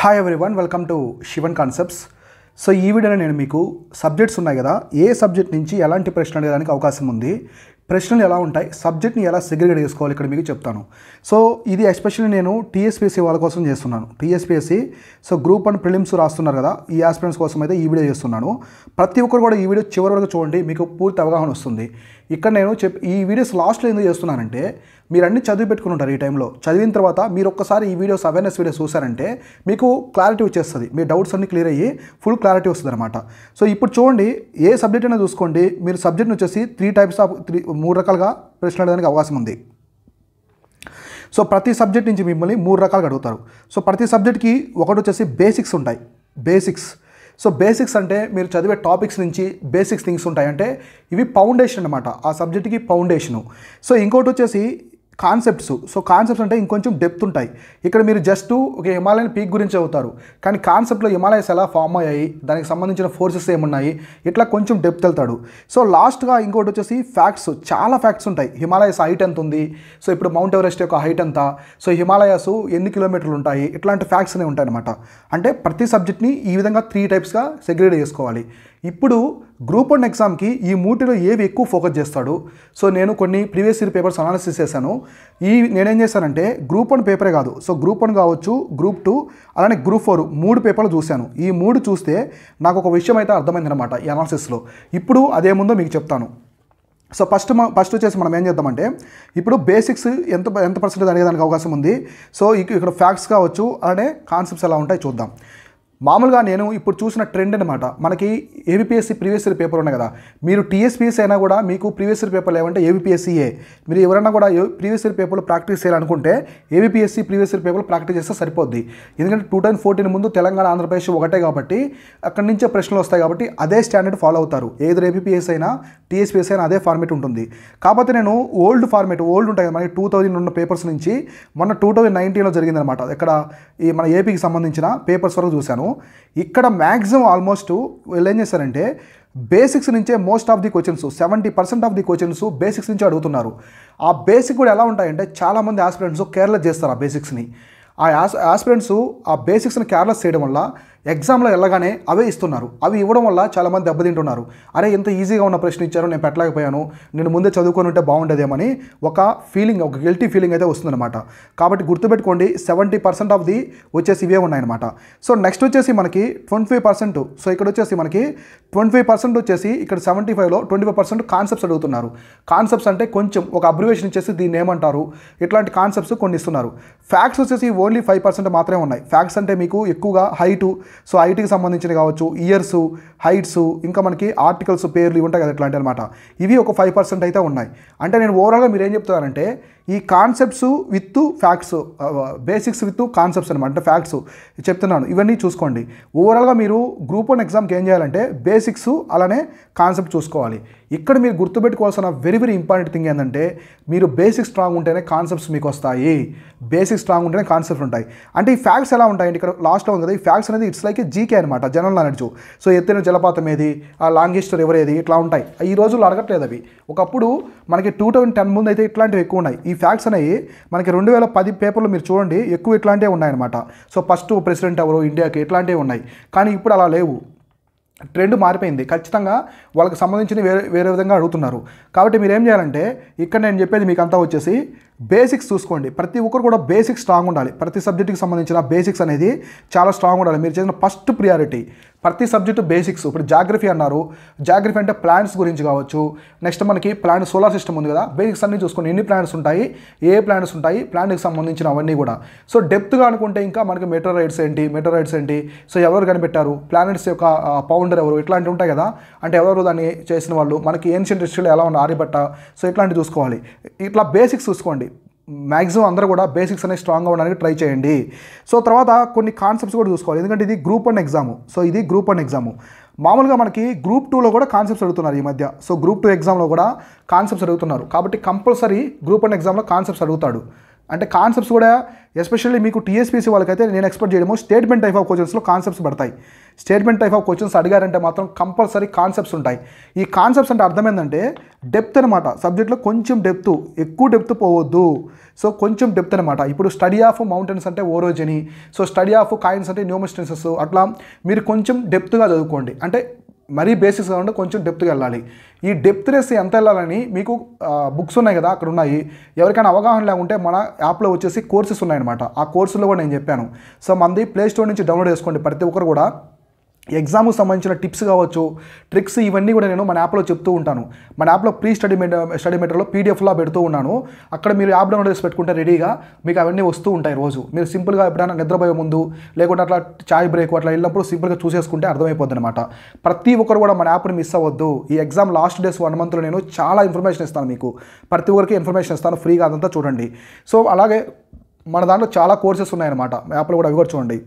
Hi everyone, welcome to Shivan concepts. So ఈ వీడియోలో నేను మీకు సబ్జెక్ట్స్ ఉన్నాయి కదా, ఏ సబ్జెక్ట్ నుంచి ఎలాంటి ప్రశ్నలు అడగడానికి అవకాశం ఉంది, ప్రశ్నలు ఎలా ఉంటాయి, సబ్జెక్ట్ని ఎలా సెగ్రిగేట్ చేసుకోవాలి ఇక్కడ మీకు చెప్తాను. సో ఇది ఎస్పెషల్లీ నేను టీఎస్పీఎస్సీ వాళ్ళ కోసం చేస్తున్నాను. టీఎస్పీఎస్సీ సో గ్రూప్ 1 ప్రిలిమ్స్ రాస్తున్నారు కదా, ఈ ఆస్పిరెంట్స్ కోసం అయితే ఈ వీడియో చేస్తున్నాను. ప్రతి ఒక్కరు కూడా ఈ వీడియో చివరి వరకు చూడండి, మీకు పూర్తి అవగాహన వస్తుంది. ఇక్కడ నేను ఈ వీడియోస్ లాస్ట్లో ఎందుకు చేస్తున్నానంటే, మీరు అన్ని చదివి పెట్టుకుని ఉంటారు. ఈ టైంలో చదివిన తర్వాత మీరు ఒక్కసారి ఈ వీడియోస్ అవేర్నెస్ వీడియోస్ చూసారంటే మీకు క్లారిటీ వచ్చేస్తుంది, మీ డౌట్స్ అన్ని క్లియర్ అయ్యి ఫుల్ క్లారిటీ వస్తుంది అనమాట. సో ఇప్పుడు చూడండి, ఏ సబ్జెక్ట్ అయినా చూసుకోండి, మీరు సబ్జెక్ట్ని వచ్చేసి 3 రకాలుగా ప్రశ్న అడగడానికి అవకాశం ఉంది. సో ప్రతి సబ్జెక్ట్ నుంచి మిమ్మల్ని 3 రకాలుగా అడుగుతారు. సో ప్రతి సబ్జెక్ట్కి ఒకటి వచ్చేసి బేసిక్స్ ఉంటాయి. సో బేసిక్స్ అంటే మీరు చదివే టాపిక్స్ నుంచి బేసిక్స్ థింగ్స్ ఉంటాయి, అంటే ఇవి ఫౌండేషన్ అనమాట, ఆ సబ్జెక్ట్కి ఫౌండేషను. సో ఇంకోటి వచ్చేసి కాన్సెప్ట్స్. సో కాన్సెప్ట్స్ అంటే ఇంకొంచెం డెప్త్ ఉంటాయి. ఇక్కడ మీరు జస్ట్ ఒక హిమాలయన్ పీక్ గురించి చదువుతారు, కానీ కాన్సెప్ట్లో హిమాలయస్ ఎలా ఫామ్ అయ్యాయి, దానికి సంబంధించిన ఫోర్సెస్ ఏమున్నాయి, ఇట్లా కొంచెం డెప్త్ వెళ్తాడు. సో లాస్ట్గా ఇంకోటి వచ్చేసి ఫ్యాక్ట్స్, చాలా ఫ్యాక్ట్స్ ఉంటాయి. హిమాలయస్ హైట్ ఎంత ఉంది, సో ఇప్పుడు మౌంట్ ఎవరెస్ట్ యొక్క హైట్ ఎంత, సో హిమాలయాస్ ఎన్ని కిలోమీటర్లు ఉంటాయి, ఇట్లాంటి ఫ్యాక్ట్స్ అనేవి ఉంటాయి అనమాట. అంటే ప్రతి సబ్జెక్ట్ని ఈ విధంగా 3 టైప్స్గా సెగ్రిగేట్ చేసుకోవాలి. ఇప్పుడు గ్రూప్ 1 ఎగ్జామ్కి ఈ 3లో ఏవి ఎక్కువ ఫోకస్ చేస్తాడు. సో నేను కొన్ని ప్రీవియస్ ఇయర్ పేపర్స్ అనాలిసిస్ చేశాను. నేనేం చేశానంటే గ్రూప్ 1 పేపరే కాదు, సో గ్రూప్ 1 కావచ్చు, గ్రూప్ 2 అలానే గ్రూప్ 4 3 పేపర్లు చూశాను. ఈ 3 చూస్తే నాకు ఒక విషయం అయితే అర్థమైందనమాట ఈ అనాలిసిస్లో. ఇప్పుడు అదేముందో మీకు చెప్తాను. సో ఫస్ట్ వచ్చేసి మనం ఏం చేద్దామంటే, ఇప్పుడు బేసిక్స్ ఎంత పర్సెంటేజ్ అడిగేదానికి అవకాశం ఉంది. సో ఇక్కడ ఫ్యాక్ట్స్ కావచ్చు, అలానే కాన్సెప్ట్స్ ఎలా ఉంటాయి చూద్దాం. మామూలుగా నేను ఇప్పుడు చూసిన ట్రెండ్ అనమాట, మనకి ఏబిపిఎస్సి ప్రీవియస్ ఇయర్ పేపర్ ఉన్నాయి కదా, మీరు టీఎస్పీఎస్సీ అయినా కూడా మీకు ప్రీవియస్ ఇయర్ పేపర్లు ఏమంటే ఏబిపిఎస్సీఏ. మీరు ఎవరైనా కూడా ప్రీవియస్ ఇయర్ పేపర్లు ప్రాక్టీస్ చేయాలనుకుంటే ఏబిపిఎస్సి ప్రీవియస్ ఇయర్ పేపర్లు ప్రాక్టీస్ చేస్తే సరిపోద్ది. ఎందుకంటే 2014 ముందు తెలంగాణ ఆంధ్రప్రదేశ్ ఒకటే కాబట్టి అక్కడి నుంచే ప్రశ్నలు వస్తాయి, కాబట్టి అదే స్టాండర్డ్ ఫాలో అవుతారు. ఏదో ఏబిపిఎస్సీ అయినా టీఎస్పీఎస్సీ అయినా అదే ఫార్మేట్ ఉంటుంది. కాకపోతే నేను ఓల్డ్ ఉంటాయి కదా, మనకి 2000 ఉన్న పేపర్స్ నుంచి మొన్న 2019లో జరిగిందనమాట. ఇక్కడ ఈ మన ఏపీకి సంబంధించిన పేపర్స్ వరకు చూశాను. ఇక్కడ మ్యాక్సిమం ఆల్మోస్ట్ వీళ్ళు ఏం చేశారంటే బేసిక్స్ నుంచే most of the questions, 70% of the questions basics నుంచి అడుగుతున్నారు. ఆ బేసిక్ కూడా ఎలా ఉంటాయంటే, చాలామంది ఆస్పిరెంట్స్ కేర్లెస్ చేస్తారు ఆ బేసిక్స్ని. ఆ ఆస్పిరెంట్స్ ఆ బేసిక్స్ని కేర్లెస్ చేయడం వల్ల ఎగ్జామ్లో వెళ్ళగానే అవే ఇస్తున్నారు. అవి ఇవ్వడం వల్ల చాలామంది దెబ్బతింటున్నారు. అరే ఇంత ఈజీగా ఉన్న ప్రశ్న ఇచ్చారు, నేను పెట్టలేకపోయాను, నేను ముందే చదువుకొని ఉంటే బాగుండేదేమని ఒక గిల్టీ ఫీలింగ్ అయితే వస్తుందన్నమాట. కాబట్టి గుర్తుపెట్టుకోండి, 70% ఆఫ్ ది వచ్చేసి ఇవే ఉన్నాయన్నమాట. సో నెక్స్ట్ వచ్చేసి మనకి 25%. సో ఇక్కడ వచ్చేసి మనకి 25% వచ్చేసి ఇక్కడ 75లో 25% కాన్సెప్ట్స్ అడుగుతున్నారు. కాన్సెప్ట్స్ అంటే కొంచెం ఒక అబ్రివేషన్ ఇచ్చేసి దీన్ని ఏమంటారు, ఇట్లాంటి కాన్సెప్ట్స్ కొన్ని ఇస్తున్నారు. ఫ్యాక్ట్స్ వచ్చేసి ఓన్లీ 5% మాత్రమే ఉన్నాయి. ఫ్యాక్ట్స్ అంటే మీకు ఎక్కువగా హైటు, సో హైట్కి సంబంధించినవి కావచ్చు, ఇయర్స్, హైట్స్, ఇంకా మనకి ఆర్టికల్స్ పేర్లు ఇవి ఉంటాయి కదా, ఇట్లాంటి అనమాట. ఇవి ఒక 5% అయితే ఉన్నాయి. అంటే నేను ఓవరాల్గా మీరు ఏం చెప్తానంటే, ఈ concepts with facts, basics with concepts అనమాట, అంటే ఫ్యాక్ట్స్ చెప్తున్నాను. ఇవన్నీ చూసుకోండి. ఓవరాల్గా మీరు గ్రూప్ 1 ఎగ్జామ్కి ఏం చేయాలంటే బేసిక్స్ అలానే కాన్సెప్ట్ చూసుకోవాలి. ఇక్కడ మీరు గుర్తుపెట్టుకోవాల్సిన వెరీ ఇంపార్టెంట్ థింగ్ ఏంటంటే, మీరు బేసిక్స్ స్ట్రాంగ్ ఉంటేనే కాన్సెప్ట్స్ మీకు వస్తాయి. బేసిక్స్ స్ట్రాంగ్ ఉంటేనే కాన్సెప్ట్స్ ఉంటాయి. అంటే ఈ ఫ్యాక్ట్స్ ఎలా ఉంటాయంటే, ఇక్కడ లాస్ట్లో ఉంది కదా, ఈ ఫ్యాక్ట్స్ అనేది ఇట్స్ లైక్ జీకే అనమాట, జనరల్ నాలెడ్జ్. సో ఎత్తైన జలపాతం ఏది, ఆ లాంగెస్ట్ రివర్ ఏది, ఇట్లా ఉంటాయి. ఈ రోజుల్లో అడగట్లేదు అవి. ఒకప్పుడు మనకి 2010 ముందు అయితే ఇట్లాంటివి ఎక్కువ ఉన్నాయి. ఈ ఫ్యాక్ట్స్ అనేవి మనకి 2010 పేపర్లో మీరు చూడండి ఎక్కువ ఇట్లాంటివి ఉన్నాయన్నమాట. సో ఫస్ట్ ప్రెసిడెంట్ ఎవరు ఇండియాకి, ఇట్లాంటివి ఉన్నాయి. కానీ ఇప్పుడు అలా లేవు, ట్రెండ్ మారిపోయింది. ఖచ్చితంగా వాళ్ళకి సంబంధించిన వేరే విధంగా అడుగుతున్నారు. కాబట్టి మీరు ఏం చేయాలంటే, ఇక్కడ నేను చెప్పేది మీకు అంతా వచ్చేసి బేసిక్స్ చూసుకోండి. ప్రతి ఒక్కరు కూడా బేసిక్స్ స్ట్రాంగ్ ఉండాలి. ప్రతి సబ్జెక్టుకి సంబంధించిన బేసిక్స్ అనేది చాలా స్ట్రాంగ్ ఉండాలి. మీరు చేసిన ఫస్ట్ ప్రియారిటీ ప్రతి సబ్జెక్టు బేసిక్స్. ఇప్పుడు జాగ్రఫీ అన్నారు, జాగ్రఫీ అంటే ప్లానెట్స్ గురించి కావచ్చు. నెక్స్ట్ మనకి ప్లానెట్ సోలార్ సిస్టమ్ ఉంది కదా, బేసిక్స్ అన్ని చూసుకోండి. ఎన్ని ప్లానెట్స్ ఉంటాయి, ఏ ప్లానెట్స్ ఉంటాయి, ప్లానెట్కి సంబంధించిన అవన్నీ కూడా. సో డెప్త్గా అనుకుంటే ఇంకా మనకి మెటోరైట్స్ ఏంటి, సో ఎవరు కనిపెట్టారు, ప్లానెట్స్ యొక్క ఫౌండర్ ఎవరు, ఇట్లాంటివి ఉంటాయి కదా, అంటే ఎవరు దాన్ని చేసిన వాళ్ళు, మనకి ఏన్షియంట్ హిస్టరీలో ఎలా ఉన్న ఆర్యభట్ట, సో ఇట్లాంటివి చూసుకోవాలి. ఇట్లా బేసిక్స్ చూసుకోండి. మ్యాక్సిమం అందరూ కూడా బేసిక్స్ అనేది స్ట్రాంగ్గా ఉండడానికి ట్రై చేయండి. సో తర్వాత కొన్ని కాన్సెప్ట్స్ కూడా చూసుకోవాలి, ఎందుకంటే ఇది గ్రూప్ 1 ఎగ్జాము. సో ఇది గ్రూప్ 1 ఎగ్జాము. మామూలుగా మనకి గ్రూప్ 2లో కూడా కాన్సెప్ట్స్ అడుగుతున్నారు ఈ మధ్య. సో గ్రూప్ 2 ఎగ్జామ్లో కూడా కాన్సెప్ట్స్ అడుగుతున్నారు. కాబట్టి కంపల్సరీ గ్రూప్ 1 ఎగ్జామ్లో కాన్సెప్ట్స్ అడుగుతాడు. అంటే కాన్సెప్ట్స్ కూడా ఎస్పెషల్లీ మీకు టీఎస్పీసీ వాళ్ళకైతే నేను ఎక్స్పెక్ట్ చేయడము స్టేట్మెంట్ టైప్ ఆఫ్ క్వశ్చన్స్లో కాన్సెప్ట్స్ పడతాయి. స్టేట్మెంట్ టైప్ ఆఫ్ క్వశ్చన్స్ అడిగారంటే మాత్రం కంపల్సరీ కాన్సెప్ట్స్ ఉంటాయి. ఈ కాన్సెప్ట్స్ అంటే అర్థం ఏంటంటే డెప్త్ అనమాట. సబ్జెక్ట్లో కొంచెం డెప్త్, ఎక్కువ డెప్త్ పోవద్దు. సో కొంచెం డెప్త్ అనమాట. ఇప్పుడు స్టడీ ఆఫ్ మౌంటైన్స్ అంటే ఓరోజని, సో స్టడీ ఆఫ్ కాయిన్స్ అంటే న్యూమిస్టెన్సెస్, అట్లా మీరు కొంచెం డెప్త్గా చదువుకోండి. అంటే మరీ బేసిక్స్ కాకుండా కొంచెం డెప్త్గా వెళ్ళాలి. ఈ డెప్త్నెస్ ఎంత వెళ్ళాలని మీకు బుక్స్ ఉన్నాయి కదా, అక్కడ ఉన్నాయి. ఎవరికైనా అవగాహన లేకుంటే మన యాప్లో వచ్చేసి కోర్సెస్ ఉన్నాయన్నమాట. ఆ కోర్సులో కూడా నేను చెప్పాను. సో మంది ప్లే స్టోర్ నుంచి డౌన్లోడ్ చేసుకోండి. ప్రతి ఒక్కరు కూడా ఎగ్జామ్కి సంబంధించిన టిప్స్ కావచ్చు, ట్రిక్స్, ఇవన్నీ కూడా నేను మన యాప్లో చెప్తూ ఉంటాను. మన యాప్లో ప్రీ స్టడీ మెటీరియల్లో పీడిఎఫ్లా పెడుతూ ఉన్నాను. అక్కడ మీరు యాప్ డౌన్లోడ్ చేసి పెట్టుకుంటే రెడీగా మీకు అవన్నీ వస్తూ ఉంటాయి. రోజు మీరు సింపుల్గా ఎప్పుడైనా నిద్రపోయే ముందు లేకుంటే అట్లా చాయ్ బ్రేక్ అట్లా వెళ్ళినప్పుడు సింపుల్గా చూసేసుకుంటే అర్థమైపోద్ది అనమాట. ప్రతి ఒక్కరు కూడా మన యాప్ని మిస్ అవ్వద్దు. ఈ ఎగ్జామ్ లాస్ట్ డేస్ 1 మంత్లో నేను చాలా ఇన్ఫర్మేషన్ ఇస్తాను. మీకు ప్రతి ఒక్కరికి ఇన్ఫర్మేషన్ ఇస్తాను ఫ్రీగా, అదంతా చూడండి. సో అలాగే మన దాంట్లో చాలా కోర్సెస్ ఉన్నాయన్నమాట యాప్లో కూడా, అవి కూడా చూడండి.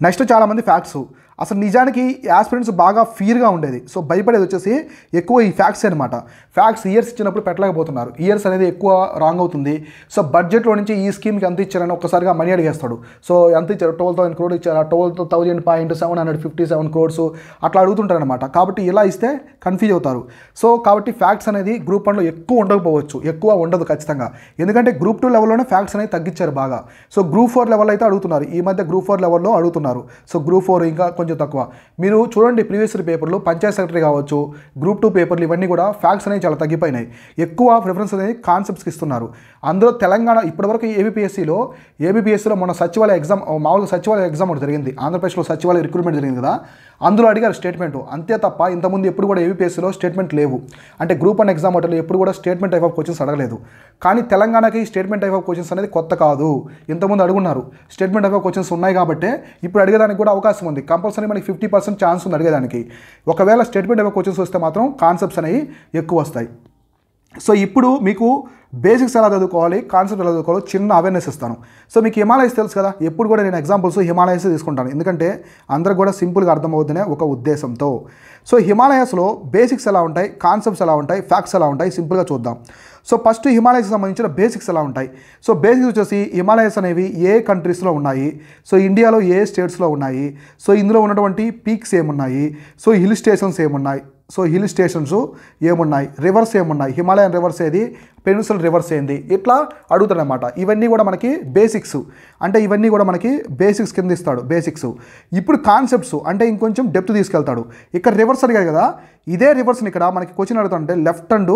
నెక్స్ట్ చాలామంది ఫ్యాక్ట్స్. అసలు నిజానికి యాస్పిరెంట్స్ బాగా ఫీర్గా ఉండేది. సో భయపడేది వచ్చేసి ఎక్కువ ఈ ఫ్యాక్ట్స్ అనమాట. ఫ్యాక్ట్స్ ఇయర్స్ ఇచ్చినప్పుడు పెట్టలేకపోతున్నారు. ఇయర్స్ అనేది ఎక్కువ రాంగ్ అవుతుంది. సో బడ్జెట్లో నుంచి ఈ స్కీమ్కి ఎంత ఇచ్చారని ఒక్కసారిగా మనీ అడిగేస్తాడు. సో ఎంత ఇచ్చారు, 12,000 crore ఇచ్చారా, 12,000.757 crores అట్లా అడుగుతుంటారు అనమాట. కాబట్టి ఇలా ఇస్తే కన్ఫ్యూజ్ అవుతారు. సో కాబట్టి ఫ్యాక్ట్స్ అనేది గ్రూప్ 1లో ఎక్కువ ఉండకపోవచ్చు, ఎక్కువ ఉండదు ఖచ్చితంగా. ఎందుకంటే గ్రూప్ 2 లెవెల్లోనే ఫ్యాక్ట్స్ అనేది తగ్గించారు బాగా. సో గ్రూప్ 4 లెవెల్ అయితే అడుగుతున్నారు. ఈ మధ్య గ్రూప్ 4 లెవెల్లో అడుగుతున్నారు. సో గ్రూప్ 4 ఇంకా కొంచెం తక్కువ. మీరు చూడండి ప్రీవియస్ ఇయర్ పేపర్లు, పంచాయత్ సెక్రటరీ కావచ్చు, గ్రూప్ 2 పేపర్లు, ఇవన్నీ కూడా ఫ్యాక్ట్స్ అనేవి చాలా తగ్గిపోయినాయి. ఎక్కువ ప్రిఫరెన్స్ అనేది కాన్సెప్ట్స్కి ఇస్తున్నారు. అందులో తెలంగాణ ఇప్పటివరకు ఏబిపిఎస్సిలో మొన్న సచివాలయ ఎగ్జామ్, మామూలుగా సచివాలయ ఎగ్జామ్ ఒకటి జరిగింది. ఆంధ్రప్రదేశ్లో సచివాలయ రిక్రూట్మెంట్ జరిగింది కదా, అందులో అడిగారు స్టేట్మెంట్. అంతే తప్ప ఇంతకుముందు ఎప్పుడు కూడా ఏబిపిఎస్సిలో స్టేట్మెంట్ లేవు. అంటే గ్రూప్ 1 ఎగ్జామ్ ఒకటి ఎప్పుడు కూడా స్టేట్మెంట్ టైప్ ఆఫ్ క్వశ్చన్స్ అడగలేదు. కానీ తెలంగాణకి స్టేట్మెంట్ టైప్ ఆఫ్ క్వశ్చన్స్ అనేది కొత్త కాదు. ఇంతకుముందు అడుగున్నారు. స్టేట్మెంట్ టైప్ ఆఫ్ క్వశ్చన్స్ ఉన్నాయి కాబట్టి ఇప్పుడు అడిగేదానికి కూడా అవకాశం ఉంది. కంపల్సరీ మనకి 50% ఛాన్స్ ఉంది అడిగేదానికి. ఒకవేళ స్టేట్మెంట్ టైప్ ఆఫ్ క్వశ్చన్స్ వస్తే మాత్రం కాన్సెప్ట్స్ అనేవి ఎక్కువ వస్తాయి. సో ఇప్పుడు మీకు బేసిక్స్ ఎలా చదువుకోవాలి, కాన్సెప్ట్ ఎలా చదువుకోవాలో చిన్న అవేర్నెస్ ఇస్తాను. సో మీకు హిమాలయస్ తెలుసు కదా, ఎప్పుడు కూడా నేను ఎగ్జాంపుల్స్ హిమాలయస్ తీసుకుంటాను. ఎందుకంటే అందరికి కూడా సింపుల్గా అర్థమవుతుందనే ఒక ఉద్దేశంతో. సో హిమాలయస్లో బేసిక్స్ ఎలా ఉంటాయి, కాన్సెప్ట్స్ ఎలా ఉంటాయి, ఫ్యాక్ట్స్ ఎలా ఉంటాయి, సింపుల్గా చూద్దాం. సో ఫస్ట్ హిమాలయస్కి సంబంధించిన బేసిక్స్ ఎలా ఉంటాయి. సో బేసిక్స్ వచ్చేసి హిమాలయస్ అనేవి ఏ కంట్రీస్లో ఉన్నాయి, సో ఇండియాలో ఏ స్టేట్స్లో ఉన్నాయి, సో ఇందులో ఉన్నటువంటి పీక్స్ ఏమున్నాయి, సో హిల్ స్టేషన్స్ ఏమున్నాయి, సో హిల్ స్టేషన్స్ ఏమున్నాయి, రివర్స్ ఏమున్నాయి, హిమాలయన్ రివర్స్ ఏది, పెనిన్సుల్ రివర్స్ ఏంది, ఇట్లా అడుగుతాడనమాట. ఇవన్నీ కూడా మనకి బేసిక్స్. అంటే ఇవన్నీ కూడా మనకి బేసిక్స్ కింద ఇస్తాడు బేసిక్స్. ఇప్పుడు కాన్సెప్ట్స్ అంటే ఇంకొంచెం డెప్త్ తీసుకెళ్తాడు. ఇక్కడ రివర్స్ అడిగాడు కదా, ఇదే రివర్స్ని ఇక్కడ మనకి క్వశ్చన్ అడుగుతాడంటే లెఫ్ట్ అండ్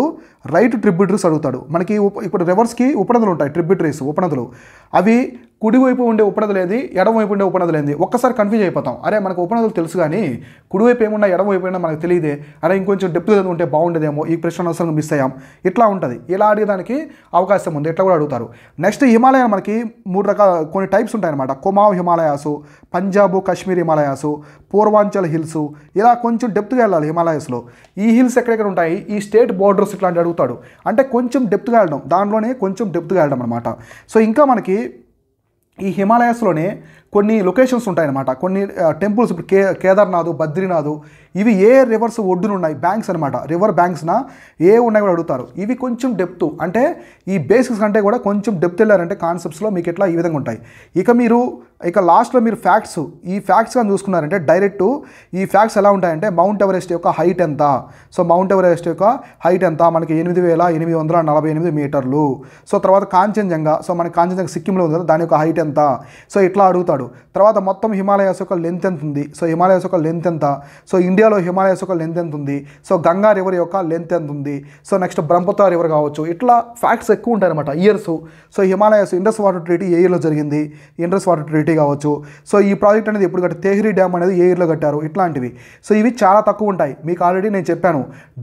రైట్ ట్రిబ్యూటరీస్ అడుగుతాడు. మనకి ఇప్పుడు రివర్స్కి ఉపనదులు ఉంటాయి, ట్రిబ్యూటరీస్ ఉపనదులు. అవి కుడివైపు ఉండే ఉపనదులు ఏది, ఎడమవైపు ఉండే ఉపనదులు ఏంది, ఒక్కసారి కన్ఫ్యూజ్ అయిపోతాం. అరే మనకు ఉపనదులు తెలుసు కానీ కుడివైపు ఏమున్నా ఎడమవైపు ఏమన్నా మనకు తెలియదే, అరే ఇంకొంచెం డెప్త్ ఉంటే బాగుండేదేమో, ఈ ప్రశ్న అవసరంగా మిస్ అయ్యాం, ఇట్లా ఉంటుంది. ఇలా అడిగేదానికి అవకాశం ఉంది. ఇట్లా కూడా అడుగుతారు. నెక్స్ట్ హిమాలయన్ మనకి 3 రకాల కొన్ని టైప్స్ ఉంటాయన్నమాట. కుమావ్ హిమాలయాసు, పంజాబ్ కాశ్మీర్ హిమాలయాసు, పూర్వాంచల్ హిల్స్, ఇలా కొంచెం డెప్త్గా వెళ్ళాలి హిమాలయస్లో. ఈ హిల్స్ ఎక్కడెక్కడ ఉంటాయి, ఈ స్టేట్ బోర్డర్స్ ఇట్లాంటి అడుగుతాడు. అంటే కొంచెం డెప్త్గా వెళ్ళడం, దాంట్లోనే కొంచెం డెప్త్గా వెళ్ళడం అనమాట. సో ఇంకా మనకి ఈ హిమాలయాస్లోనే కొన్ని లొకేషన్స్ ఉంటాయన్నమాట. కొన్ని టెంపుల్స్, ఇప్పుడు కేదార్నాథ్, బద్రీనాథ్, ఇవి ఏ రివర్స్ ఒడ్డున ఉన్నాయి, బ్యాంక్స్ అనమాట, రివర్ బ్యాంక్స్న ఏ ఉన్నాయి కూడా అడుగుతారు. ఇవి కొంచెం డెప్త్, అంటే ఈ బేసిక్స్ కంటే కూడా కొంచెం డెప్త్ వెళ్ళారంటే కాన్సెప్ట్స్లో మీకు ఇట్లా ఈ విధంగా ఉంటాయి. ఇక లాస్ట్లో మీరు ఫ్యాక్ట్స్, ఈ ఫ్యాక్ట్స్ కానీ చూసుకున్నారంటే డైరెక్ట్ ఈ ఫ్యాక్ట్స్ ఎలా ఉంటాయంటే మౌంట్ ఎవరెస్ట్ యొక్క హైట్ ఎంత, సో మౌంట్ ఎవరెస్ట్ యొక్క హైట్ ఎంత, మనకి 8,848 మీటర్లు. సో తర్వాత కాంచన్జంగా, సో మనకి కాంచన్జంగా సిక్కింలో ఉంది కదా, దాని యొక్క హైట్ ఎంత, సో ఇట్లా అడుగుతాడు. తర్వాత మొత్తం హిమాలయాస్ యొక్క లెంత్ ఎంత ఉంది, సో హిమాలయాస్ యొక్క లెంత్ ఎంత, సో ఇండియాలో హిమాలయాస్ యొక్క లెంత్ ఎంత ఉంది, సో గంగా రివర్ యొక్క లెంత్ ఎంత ఉంది, సో నెక్స్ట్ బ్రహ్మపుత్ర రివర్ కావచ్చు, ఇట్లా ఫ్యాక్ట్స్ ఎక్కువ ఉంటాయి అనమాట. Years, so Himalayas Indus water treaty ఏ ఇయర్లో జరిగింది, ఇండస్ వాటర్ ట్రీటీ కావచ్చు, సో ఈ ప్రాజెక్ట్ అనేది ఎప్పుడు కట్టారు, తెహ్రీ డ్యామ్ అనేది ఏ ఇయర్లో కట్టారు, ఇట్లాంటివి. సో ఇవి చాలా తక్కువ ఉంటాయి. మీకు ఆల్రెడీ నేను చెప్పాను,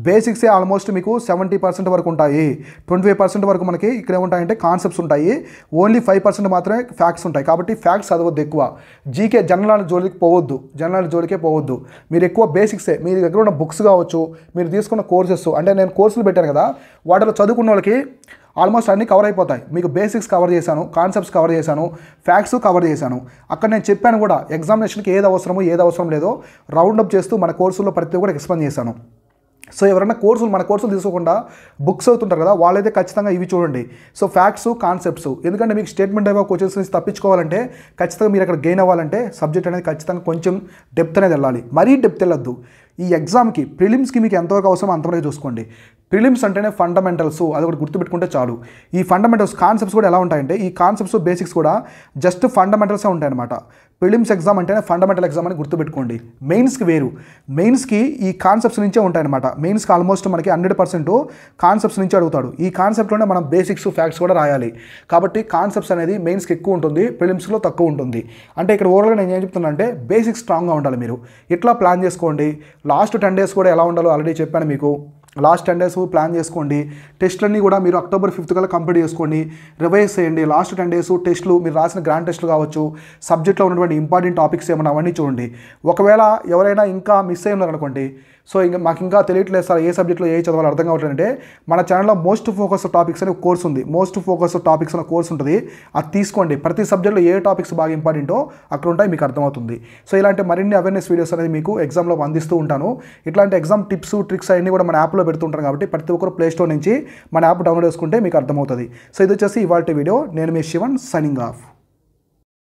బేసిక్సే ఆల్మోస్ట్ మీకు 70% వరకు ఉంటాయి. 25% వరకు మనకి ఇక్కడ ఏముంటాయంటే కాన్సెప్ట్స్ ఉంటాయి. ఓన్లీ 5% మాత్రమే ఫ్యాక్ట్స్ ఉంటాయి. కాబట్టి ఫ్యాక్ట్స్ చదవద్దు ఎక్కువ. జీకే జనరల్ జోలికి పోవద్దు, జనరల్ జోలికే పోవద్దు. మీరు ఎక్కువ బేసిక్సే, మీ దగ్గర ఉన్న బుక్స్ కావచ్చు, మీరు తీసుకున్న కోర్సెస్, అంటే నేను కోర్సులు పెట్టాను కదా, వాటిలో చదువుకున్న వాళ్ళకి ఆల్మోస్ట్ అన్నీ కవర్ అయిపోతాయి. మీకు బేసిక్స్ కవర్ చేశాను, కాన్సెప్ట్స్ కవర్ చేశాను, ఫ్యాక్ట్స్ కవర్ చేశాను. అక్కడ నేను చెప్పాను కూడా ఎగ్జామినేషన్కి ఏది అవసరమో ఏది అవసరం లేదో రౌండప్ చేస్తూ మన కోర్సుల్లో ప్రతి ఒక్కటి ఎక్స్ప్లెయిన్ చేశాను. సో ఎవరైనా మన కోర్సులు తీసుకోకుండా బుక్స్ అవుతుంటారు కదా, వాళ్ళైతే ఖచ్చితంగా ఇవి చూడండి. సో ఫ్యాక్ట్స్, కాన్సెప్ట్స్, ఎందుకంటే మీకు స్టేట్మెంట్ టైప్ ఆఫ్ క్వశ్చన్స్ నుంచి తప్పించుకోవాలంటే ఖచ్చితంగా మీరు అక్కడ గెయిన్ అవ్వాలంటే సబ్జెక్ట్ అనేది ఖచ్చితంగా కొంచెం డెప్త్ అనేది వెళ్ళాలి. మరీ డెప్త్ వెళ్ళొద్దు. ఈ ఎగ్జామ్కి ప్రిలిమ్స్కి మీకు ఎంతవరకు అవసరం అంతవరకు చూసుకోండి. ప్రిలిమ్స్ అంటేనే ఫండమెంటల్స్, అది ఒకటి గుర్తుపెట్టుకుంటే చాలు. ఈ ఫండమెంటల్స్ కాన్సెప్ట్స్ కూడా ఎలా ఉంటాయంటే, ఈ కాన్సెప్ట్స్ బేసిక్స్ కూడా జస్ట్ ఫండమెంటల్సే ఉంటాయన్నమాట. ప్రిలిమ్స్ ఎగ్జామ్ అంటేనే ఫండమెంటల్ ఎగ్జామ్ అని గుర్తుపెట్టుకోండి. మెయిన్స్కి వేరు, మెయిన్స్కి ఈ కాన్సెప్ట్స్ నుంచే ఉంటాయన్నమాట. మెయిన్స్కి ఆల్మోస్ట్ మనకి 100% కాన్సెప్ట్స్ నుంచి అడుగుతాడు. ఈ కాన్సెప్ట్లోనే మనం బేసిక్స్, ఫ్యాక్ట్స్ కూడా రాయాలి. కాబట్టి కాన్సెప్ట్స్ అనేది మెయిన్స్కి ఎక్కువ ఉంటుంది, ప్రిలిమ్స్లో తక్కువ ఉంటుంది. అంటే ఇక్కడ ఓవరాల్గా నేను ఏం చెప్తున్నా అంటే బేసిక్స్ స్ట్రాంగ్గా ఉండాలి. మీరు ఇట్లా ప్లాన్ చేసుకోండి. లాస్ట్ 10 days కూడా ఎలా ఉండాలో ఆల్రెడీ చెప్పాను మీకు. లాస్ట్ 10 days ప్లాన్ చేసుకోండి. టెస్ట్లన్నీ కూడా మీరు October 5th కల్లా కంప్లీట్ చేసుకోండి. రివైజ్ చేయండి. లాస్ట్ 10 days టెస్టులు, మీరు రాసిన గ్రాండ్ టెస్టులు కావచ్చు, సబ్జెక్ట్లో ఉన్నటువంటి ఇంపార్టెంట్ టాపిక్స్ ఏమన్నా అవన్నీ చూడండి. ఒకవేళ ఎవరైనా ఇంకా మిస్ అయి ఉన్నారనుకోండి, సో ఇంకా మాకు ఇంకా తెలియట్లేదు సార్ ఏ సబ్జెక్ట్లో ఏ చదవాలో అర్థం కావట్లేదంటే, మన ఛానల్లో మోస్ట్ ఫోకస్ టాపిక్స్ అనే కోర్స్ ఉంది. మోస్ట్ ఫోకస్ టాపిక్స్ అనే కోర్స్ ఉంటుంది, అది తీసుకోండి. ప్రతి సబ్జెక్ట్లో ఏ టాపిక్స్ బాగా ఇంపార్టెంటో అక్కడ ఉంటాయి, మీకు అర్థమవుతుంది. సో ఇలాంటి మరిన్ని అవేర్నెస్ వీడియోస్ అనేది మీకు ఎగ్జామ్లో అందిస్తూ ఉంటాను. ఇట్లాంటి ఎగ్జామ్ టిప్స్, ట్రిక్స్ అన్నీ కూడా మన యాప్లో పెడుతుంటాను. కాబట్టి ప్రతి ఒక్కరు ప్లే స్టోర్ నుంచి మన యాప్ డౌన్లోడ్ చేసుకుంటే మీకు అర్థమవుతుంది. సో ఇది వచ్చేసి ఇవాల్టి వీడియో. నేను మీ శివన్, సైనింగ్ ఆఫ్.